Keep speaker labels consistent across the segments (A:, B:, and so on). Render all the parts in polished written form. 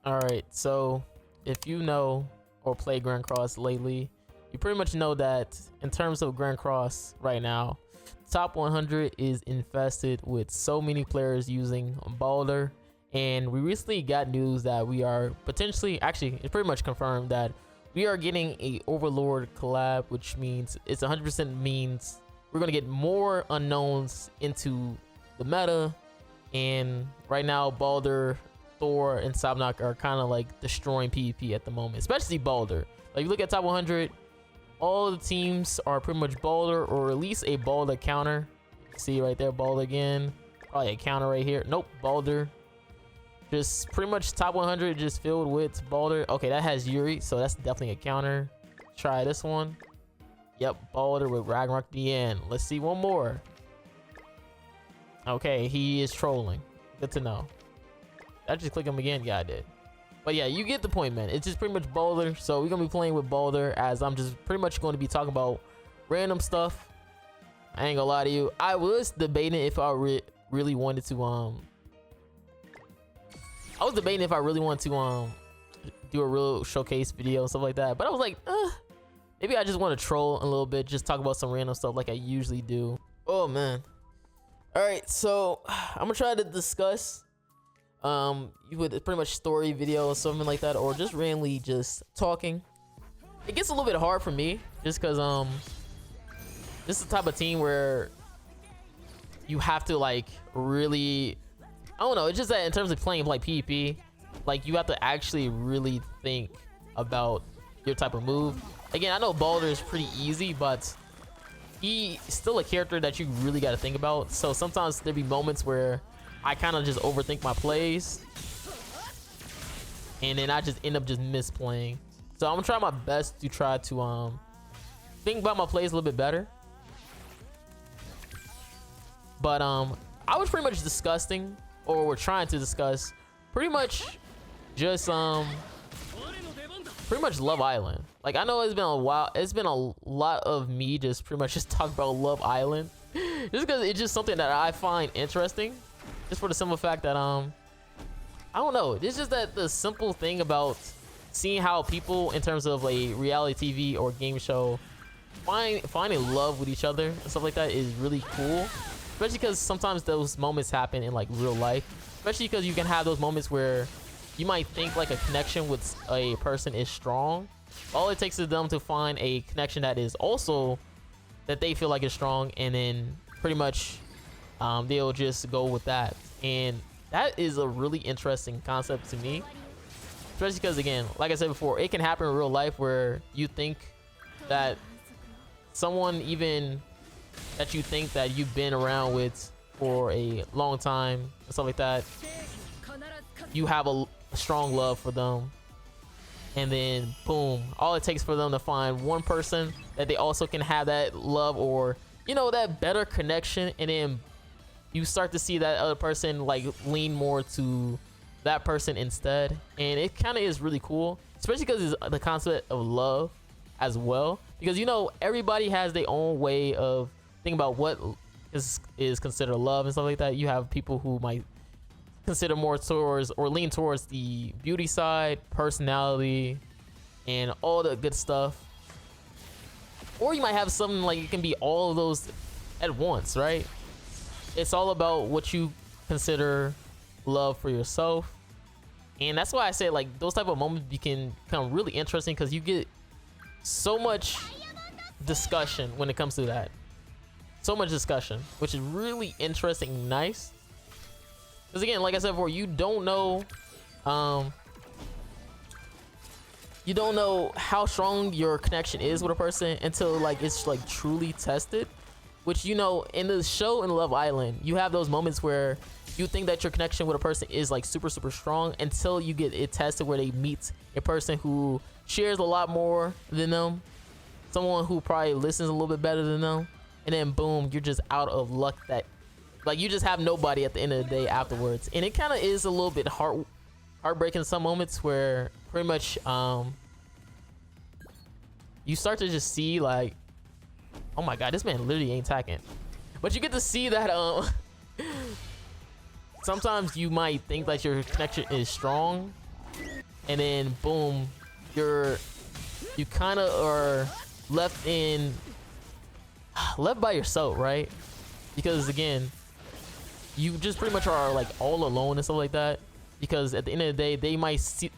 A: Alright, so if you know or play grandcross lately, you pretty much know that in terms of grandcross right now, top 100 is infested with so many players using BALDR, and we recently got news that we are potentially, actually it's pretty much confirmed that we are getting a OVERLORD collab, which means it's 100% means we're gonna get more unknowns into the meta. And right now BALDR, Thor, and Sabnok are kind of like destroying PvP at the moment, especially BALDR. Like you look at top 100, all the teams are pretty much BALDR or at least a BALDR counter. See right there, BALDR again. Probably a counter right here. Nope, BALDR. Just pretty much top 100 just filled with BALDR. Okay, that has Yuri, so that's definitely a counter. Try this one. Yep, BALDR with Ragnarok DN. Let's see one more. Okay, he is trolling. Good to know. I just click him again. Yeah, I did. But yeah, you get the point, man. It's just pretty much BALDR. So we're gonna be playing with BALDR, as I'm just pretty much going to be talking about random stuff. I ain't gonna lie to you. I was debating if I really wanted to do a real showcase video and stuff like that. But I was like, maybe I just want to troll a little bit, just talk about some random stuff like I usually do. Oh man. All right, so I'm gonna try to discuss with pretty much story video or something like that, or just randomly just talking. It gets a little bit hard for me just because this is the type of team where you have to like really, I don't know, it's just that in terms of playing like PvP, like you have to actually really think about your type of move. Again, I know BALDR is pretty easy, but he's still a character that you really got to think about. So sometimes there be moments where I kind of just overthink my plays, and then I just end up just misplaying. So I'm gonna try my best to try to think about my plays a little bit better. But I was pretty much discussing, or we're trying to discuss, pretty much just pretty much Love Island. Like I know it's been a while, it's been a lot of me just pretty much just talk about Love Island just because it's just something that I find interesting, just for the simple fact that I don't know, it's just that the simple thing about seeing how people in terms of a reality TV or game show finding love with each other and stuff like that is really cool, especially because sometimes those moments happen in like real life, especially because you can have those moments where you might think like a connection with a person is strong. All it takes is them to find a connection that is also that they feel like is strong, and then pretty much they'll just go with that. And that is a really interesting concept to me, especially because again, like I said before, it can happen in real life where you think that someone even that you think that you've been around with for a long time and stuff like that, you have a strong love for them, and then boom, all it takes for them to find one person that they also can have that love, or you know, that better connection, and then you start to see that other person like lean more to that person instead. And it kind of is really cool, especially because it's the concept of love as well, because you know, everybody has their own way of thinking about what is considered love and stuff like that. You have people who might consider more towards or lean towards the beauty side, personality, and all the good stuff, or you might have something like it can be all of those at once, right? It's all about what you consider love for yourself. And that's why I say like those type of moments can become really interesting, because you get so much discussion when it comes to that, so much discussion, which is really interesting and nice. Because again, like I said before, you don't know how strong your connection is with a person until like it's like truly tested. Which, you know, in the show in Love Island, you have those moments where you think that your connection with a person is like super strong until you get it tested, where they meet a person who shares a lot more than them, someone who probably listens a little bit better than them, and then boom, you're just out of luck, that like you just have nobody at the end of the day afterwards. And it kind of is a little bit heartbreaking in some moments, where pretty much you start to just see like, oh my god, this man literally ain't attacking. But you get to see that sometimes you might think that your connection is strong, and then boom, you kind of are left by yourself, right? Because again, you just pretty much are like all alone and stuff like that. Because at the end of the day, they might seek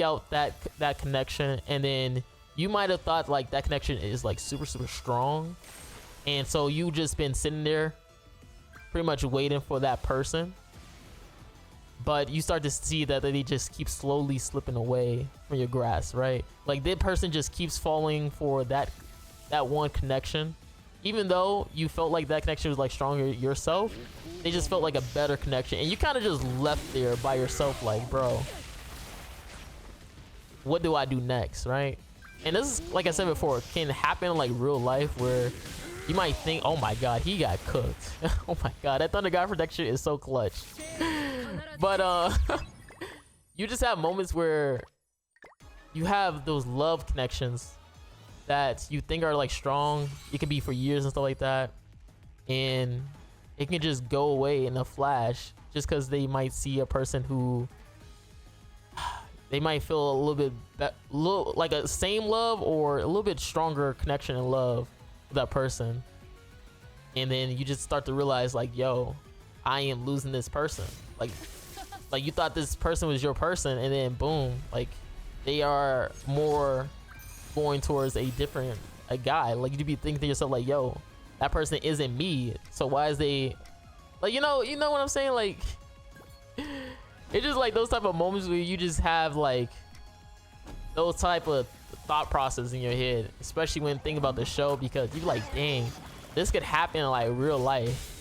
A: out that connection, and then you might have thought like that connection is like super strong, and so you just been sitting there pretty much waiting for that person, but you start to see that they just keep slowly slipping away from your grasp, right? Like that person just keeps falling for that one connection, even though you felt like that connection was like stronger yourself. They just felt like a better connection, and you kind of just left there by yourself like, bro, what do I do next, right? And this is, like I said before, can happen in like real life, where you might think, oh my god, he got cooked. Oh my god, that Thunder God protection is so clutch. But you just have moments where you have those love connections that you think are like strong. It can be for years and stuff like that, and it can just go away in a flash just because they might see a person who they might feel a little bit like a same love or a little bit stronger connection and love with that person, and then you just start to realize like, yo, I am losing this person. Like you thought this person was your person, and then boom, like they are more going towards a guy. Like you'd be thinking to yourself like, yo, that person isn't me, so why is they like, you know what I'm saying? Like it's just like those type of moments where you just have like those type of thought process in your head, especially when thinking about the show, because you're like, dang, this could happen in like real life.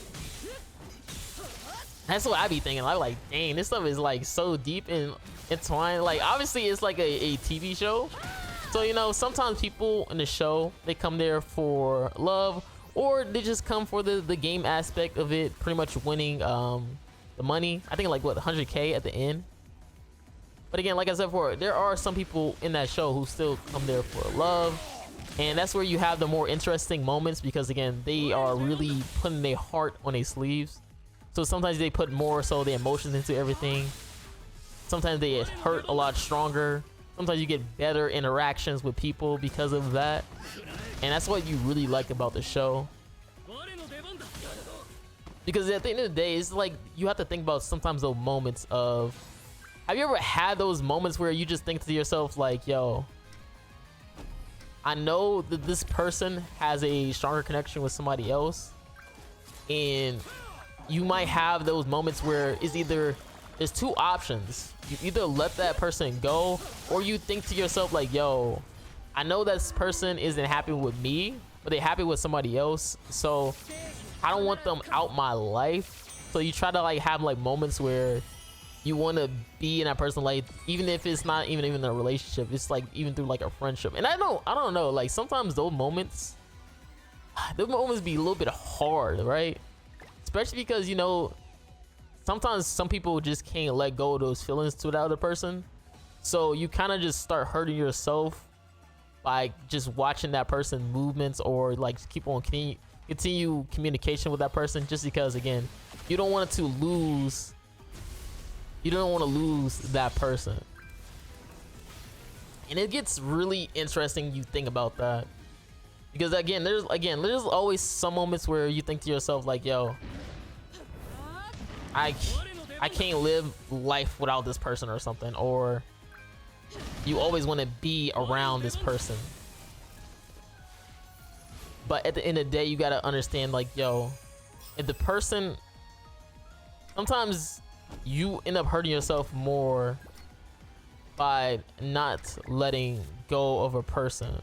A: That's what I be thinking. I'm like, dang, this stuff is like so deep and entwined. Like obviously it's like a TV show, so sometimes people in the show, they come there for love, or they just come for the game aspect of it, pretty much winning the money. I think like what, 100K at the end. But again, like I said before, there are some people in that show who still come there for love, and that's where you have the more interesting moments, because again, they are really putting their heart on their sleeves. So sometimes they put more so the emotions into everything. Sometimes they hurt a lot stronger. Sometimes you get better interactions with people because of that, and that's what you really like about the show. Because at the end of the day, it's like you have to think about sometimes those moments of, have you ever had those moments where you just think to yourself like, yo, I know that this person has a stronger connection with somebody else, and you might have those moments where it's either, there's two options. You either let that person go, or you think to yourself like, yo, I know this person isn't happy with me, but they're happy with somebody else, so I don't want them out my life. So you try to like have like moments where you want to be in that person's life, even if it's not even a relationship. It's like even through like a friendship. And I don't know, like sometimes those moments be a little bit hard, right? Especially because sometimes some people just can't let go of those feelings to the other person, so you kind of just start hurting yourself by just watching that person's movements, or like keep on continue communication with that person, just because again, you don't want to lose that person. And it gets really interesting, you think about that, because again there's always some moments where you think to yourself like, yo, I can't live life without this person or something, or you always want to be around this person. But at the end of the day, you gotta understand like, yo, if the person, sometimes you end up hurting yourself more by not letting go of a person.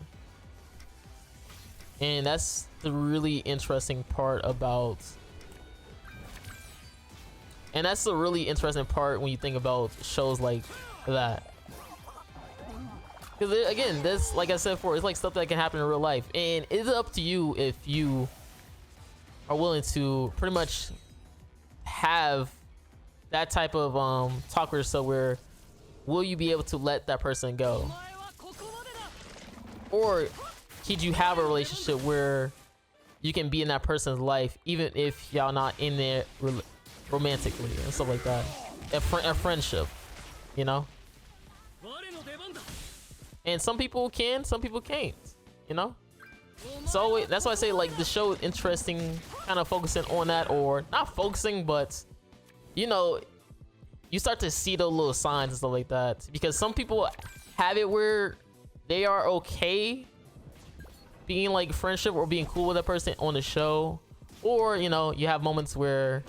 A: And that's the really interesting part about, and that's the really interesting part when you think about shows like that. Because again, this, like I said before, it's like stuff that can happen in real life, and it's up to you if you are willing to pretty much have that type of talk with yourself, where will you be able to let that person go, or could you have a relationship where you can be in that person's life even if y'all not in there romantically and stuff like that, a friendship, And some people can, some people can't, you know? So that's why I say like the show is interesting, kind of focusing on that, or not focusing, but you know, you start to see those little signs and stuff like that, because some people have it where they are okay being like friendship or being cool with that person on the show, or you know, you have moments where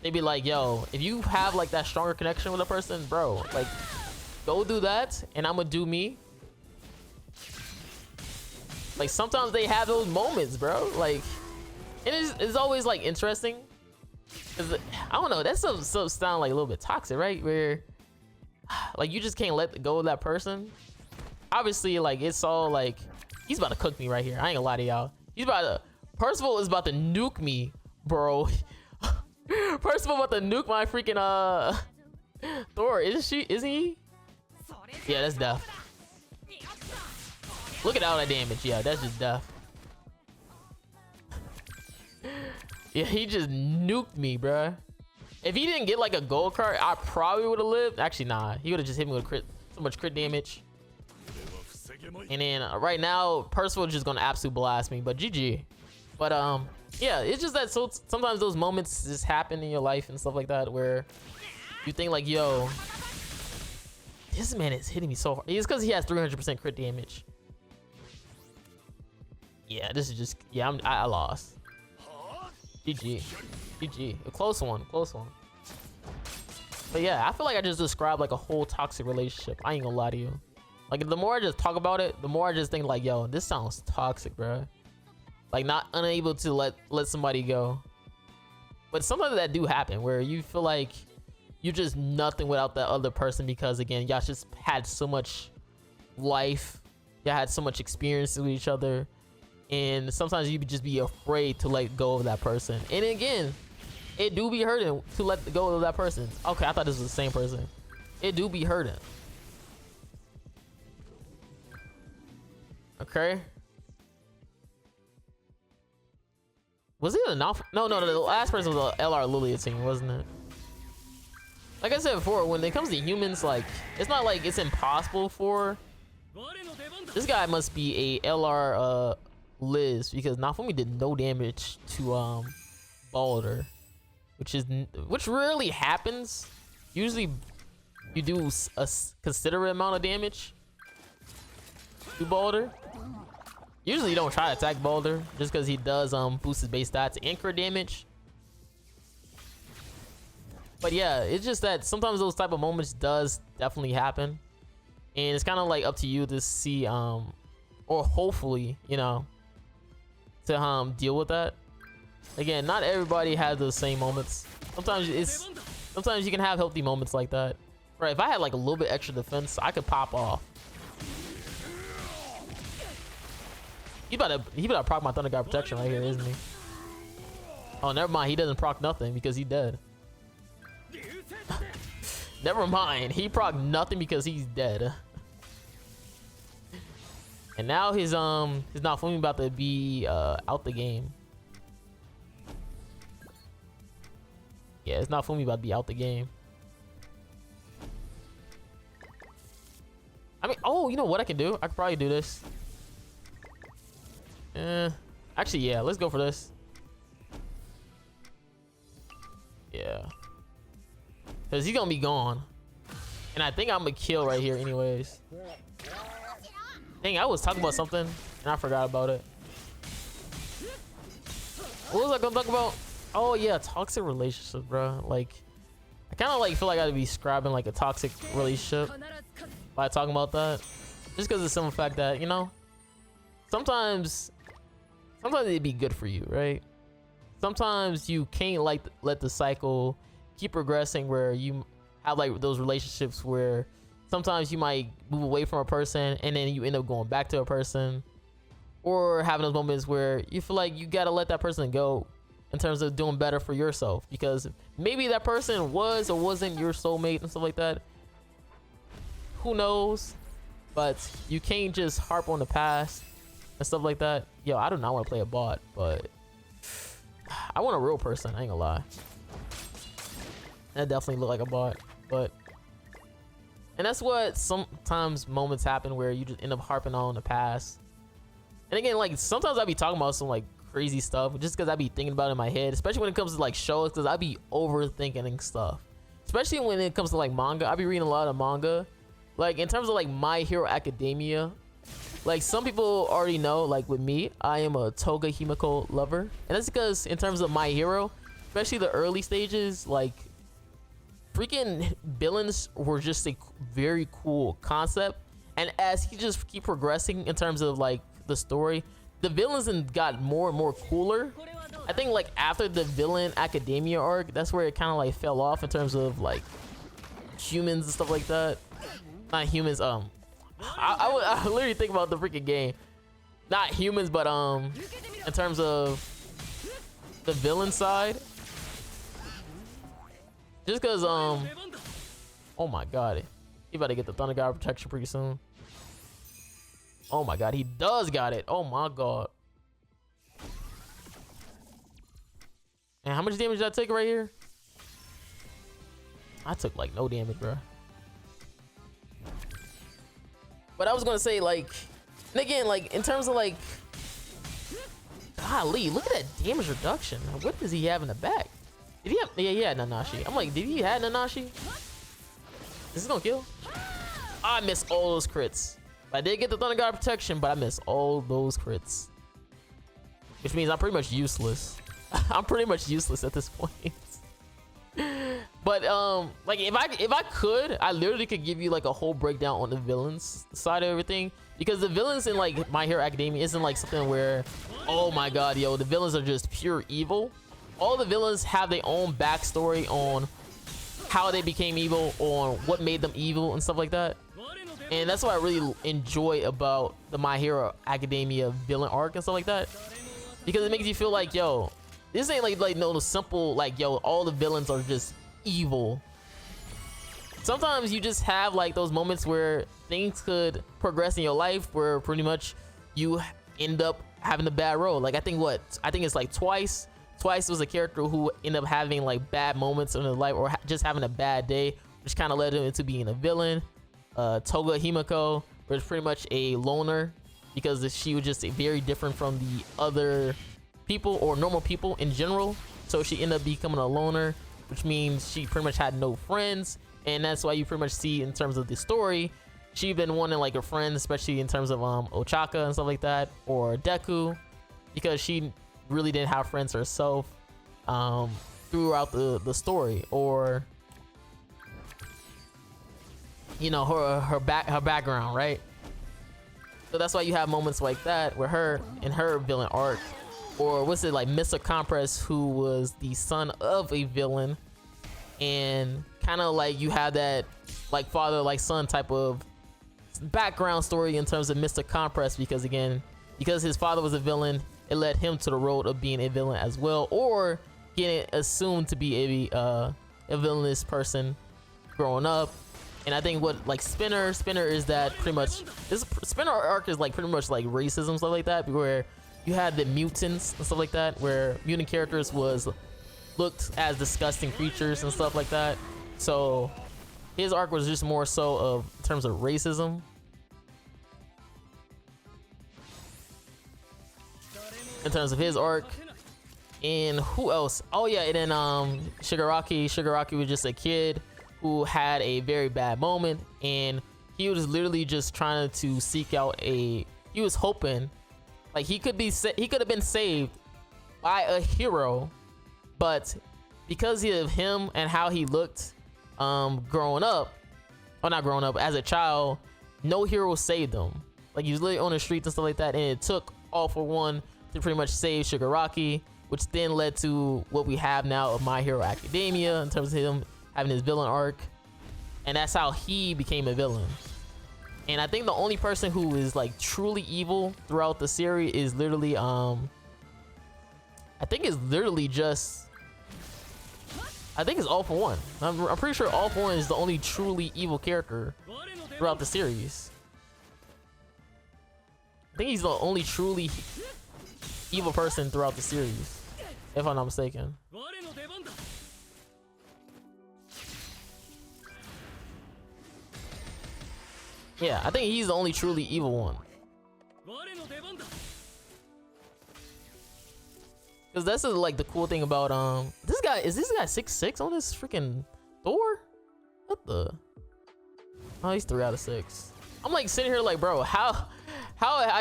A: they be like, yo, if you have like that stronger connection with a person, bro, like go do that and I'm gonna do me. Like sometimes they have those moments, bro. Like it's always like interesting, cause I don't know, that's so sound like a little bit toxic, right? Where like you just can't let go of that person. Obviously, like it's all like he's about to cook me right here. I ain't gonna lie to y'all. He's about to, Percival is about to nuke me, bro. Percival about to nuke my freaking Thor. Isn't he? Yeah, that's death. Look at all that damage. Yeah, that's just death. Yeah, he just nuked me, bruh. If he didn't get like a gold card, I probably would have lived. Actually, nah. He would have just hit me with so much crit damage. And then right now, Percival just gonna absolute blast me. But GG. But yeah, it's just that sometimes those moments just happen in your life and stuff like that where you think like, yo, this man is hitting me so hard. It's because he has 300% crit damage. Yeah, this is just, yeah, I lost. GG. GG. A close one. Close one. But yeah, I feel like I just described like a whole toxic relationship. I ain't gonna lie to you. Like the more I just talk about it, the more I just think like, yo, this sounds toxic, bro. Like not unable to let somebody go. But sometimes that do happen where you feel like you're just nothing without that other person, because again, y'all just had so much life. Y'all had so much experience with each other. And sometimes you just be afraid to let go of that person. And again, it do be hurting to let go of that person. Okay, I thought this was the same person. It do be hurting. Okay. Was it a no? No, the last person was a LR Lilia team, wasn't it? Like I said before, when it comes to humans, like it's not like it's impossible for this guy. Must be a LR Liz, because Nafumi did no damage to BALDR, which rarely happens. Usually, you do a considerable amount of damage to BALDR. Usually you don't try to attack BALDR just because he does boost his base stats and crit damage. But yeah, it's just that sometimes those type of moments does definitely happen, and it's kind of like up to you to see or hopefully, you know, to deal with that. Again, not everybody has those same moments. Sometimes you can have healthy moments like that. Right, if I had like a little bit extra defense, I could pop off. He about to proc my Thunder God protection right here, isn't he? Oh, never mind. He doesn't proc nothing because he's dead. Never mind. He proc nothing because he's dead. And now his Nafumi about to be out the game. Yeah, it's Nafumi about to be out the game. I mean, oh, you know what I can do? I could probably do this. Actually, yeah, let's go for this. Yeah, because he's gonna be gone, and I think I'm gonna kill right here anyways. Dang, I was talking about something and I forgot about it. What was I gonna talk about? Oh yeah, toxic relationships, bro. Like I kind of like feel like I'd be describing like a toxic relationship by talking about that, just because of the simple fact that, you know, sometimes it'd be good for you, right? Sometimes you can't like let the cycle keep progressing where you have like those relationships where sometimes you might move away from a person and then you end up going back to a person, or having those moments where you feel like you gotta let that person go in terms of doing better for yourself, because maybe that person was or wasn't your soulmate and stuff like that. Who knows? But you can't just harp on the past and stuff like that. Yo, I do not want to play a bot, but I want a real person. I ain't gonna lie. That definitely look like a bot, but And that's what sometimes moments happen where you just end up harping on the past. And again, like sometimes I be talking about some like crazy stuff just because I be thinking about it in my head, especially when it comes to like shows, because I be overthinking stuff. Especially when it comes to like manga, I be reading a lot of manga. Like in terms of like My Hero Academia, like some people already know, like with me, I am a Toga Himiko lover. And that's because in terms of My Hero, especially the early stages, like freaking villains were just a very cool concept. And as he just keep progressing in terms of like the story, the villains got more and more cooler. I think like after the villain academia arc, that's where it kind of like fell off in terms of like humans and stuff like that. Not humans, I literally think about the freaking game. Not humans, but in terms of the villain side. Just cause oh my god, he about to get the Thunder God protection pretty soon. Oh my god, he does got it. Oh my god. And how much damage did I take right here? I took like no damage, bro. But I was gonna say, like, and again, like in terms of like, golly, look at that damage reduction. What does he have in the back? Did he have? Yeah, he had Nanashi. I'm like, did he have Nanashi? Is this gonna kill? I missed all those crits. I did get the Thunder God protection, but I missed all those crits, which means I'm pretty much useless. I'm pretty much useless at this point. But like if I could, I literally could give you like a whole breakdown on the villains side of everything, because the villains in like My Hero Academia isn't like something where, oh my god, yo, the villains are just pure evil. All the villains have their own backstory on how they became evil, on what made them evil and stuff like that. And that's what I really enjoy about the My Hero Academia villain arc and stuff like that, because it makes you feel like, yo, this ain't like no simple like, yo, all the villains are just evil. Sometimes you just have like those moments where things could progress in your life where pretty much you end up having a bad road. Like I think it's like Twice was a character who ended up having like bad moments in his life, or just having a bad day, which kind of led him into being a villain. Toga Himiko was pretty much a loner because she was just very different from the other people or normal people in general. So she ended up becoming a loner, which means she pretty much had no friends. And that's why you pretty much see in terms of the story, she been wanting like a friend, especially in terms of Ochaka and stuff like that, or Deku, because she really didn't have friends herself throughout the story, or you know, her background, right? So that's why you have moments like that with her in her villain arc. Or what's it like, Mr. Compress, who was the son of a villain, and kind of like you have that like father like son type of background story in terms of Mr. Compress, because again, because his father was a villain, it led him to the road of being a villain as well, or getting assumed to be a villainous person growing up. And I think what like Spinner is that pretty much, this Spinner arc is like pretty much like racism, stuff like that, where you had the mutants and stuff like that, where mutant characters was looked as disgusting creatures and stuff like that. So his arc was just more so of in terms of racism. In terms of his arc. And who else? Oh yeah, and then Shigaraki was just a kid who had a very bad moment, and he was literally just trying to seek out he was hoping like he could have been saved by a hero, but because of him and how he looked growing up, or not growing up, as a child, no hero saved him. Like he was literally on the streets and stuff like that, and it took All For One to pretty much save Shigaraki, which then led to what we have now of My Hero Academia in terms of him having his villain arc. And that's how he became a villain. And I think the only person who is like truly evil throughout the series is literally I think it's All For One. I'm pretty sure All For One is the only truly evil character throughout the series. I think he's the only truly evil person throughout the series, if I'm not mistaken. Yeah, I think he's the only truly evil one. Cause that's like the cool thing about this guy. Is this guy 6'6" on this freaking Thor? What the? Oh, he's 3 out of 6. I'm like sitting here like, bro, how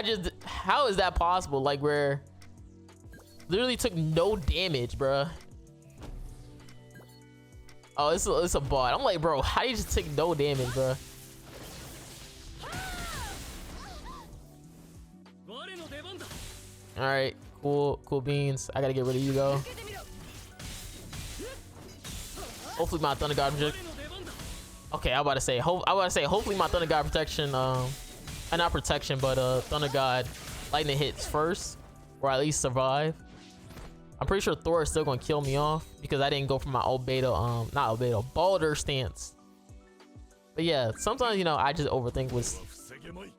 A: is that possible? Like, where literally took no damage, bro. Oh, it's a bot. I'm like, bro, how do you just take no damage, bro? All right, cool beans. I gotta get rid of you though. Hopefully my Thunder God protection. Okay, I about to say hopefully my Thunder God protection, not protection, but Thunder God lightning hits first, or at least survive. I'm pretty sure Thor is still gonna kill me off because I didn't go for my BALDR stance. But yeah, sometimes, you know, I just overthink with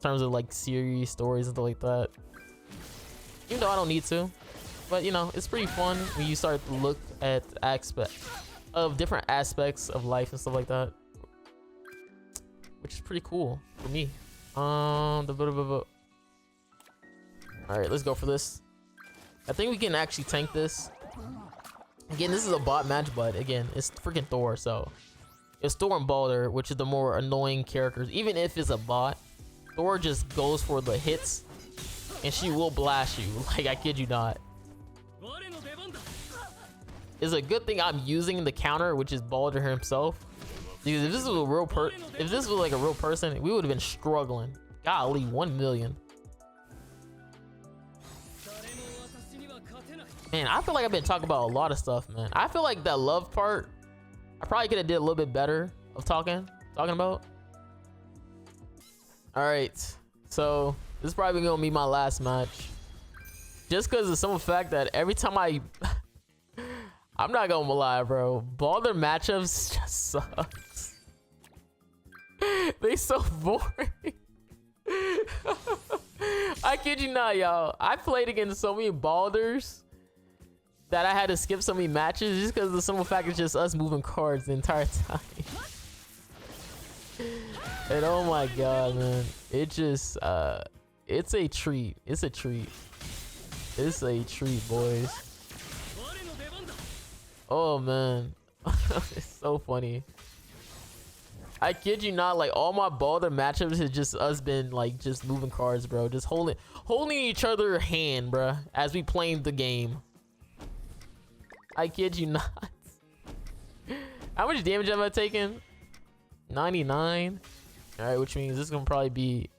A: terms of like series, stories, and stuff like that. Even though I don't need to, but you know, it's pretty fun when you start to look at different aspects of life and stuff like that, which is pretty cool for me. All right, let's go for this. I think we can actually tank this. Again, this is a bot match, but again, it's freaking Thor, so it's Thor and BALDR, which is the more annoying characters. Even if it's a bot, Thor just goes for the hits, and she will blast you. Like, I kid you not. It's a good thing I'm using the counter, which is BALDR himself. Because if this was like a real person, we would have been struggling. Golly, 1 million. Man, I feel like I've been talking about a lot of stuff, man. I feel like that love part, I probably could have did a little bit better of talking about. All right, so this is probably gonna be my last match, just because of some fact that every time I'm not gonna lie, bro, BALDR matchups just sucks. They so boring. I kid you not, y'all. I played against so many BALDRs that I had to skip so many matches just because the simple fact is just us moving cards the entire time. And oh my god, man, it just it's a treat. It's a treat, boys. Oh man. It's so funny. I kid you not, like all my BALDR matchups has just us been like just moving cards, bro, just holding each other hand, bro, as we playing the game. I kid you not. How much damage am I taking? 99. All right, which means this is gonna probably be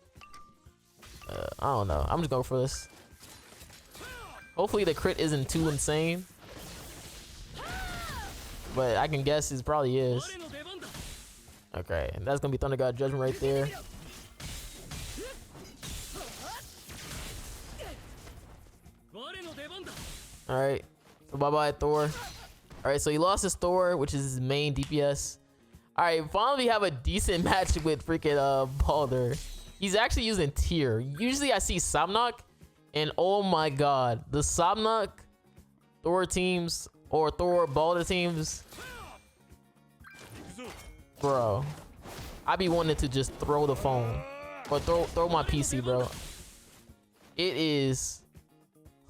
A: I don't know, I'm just going for this. Hopefully the crit isn't too insane, but I can guess it probably is. Okay, and that's gonna be Thunder God Judgment right there. All right, so bye bye Thor. All right, so he lost his Thor, which is his main DPS. All right, finally we have a decent match with freaking BALDR. He's actually using tier. Usually I see Sabnok, and oh my god, the Sabnok Thor teams or Thor BALDR teams, bro, I be wanting to just throw the phone or throw my PC, bro. It is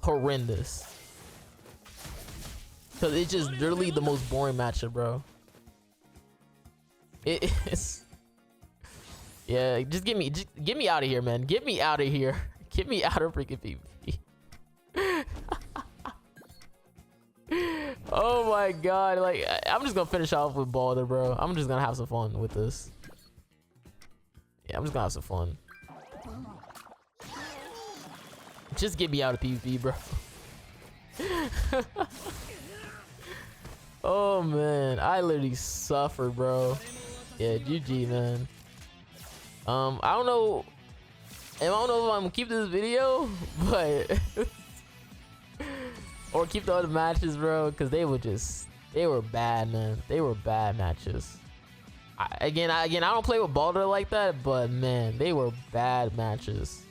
A: horrendous because it's just literally the most boring matchup, bro. It is. Yeah, just get me out of here, man. Get me out of here. Get me out of freaking PvP. Oh my god, like I'm just gonna finish off with BALDR, bro. I'm just gonna have some fun with this. Yeah, I'm just gonna have some fun. Just get me out of PvP, bro. Oh man, I literally suffered, bro. Yeah, GG, man. I don't know if I'm gonna keep this video, but or keep the other matches, bro, because they were bad, man. They were bad matches. Again, I don't play with BALDR like that, but man, they were bad matches.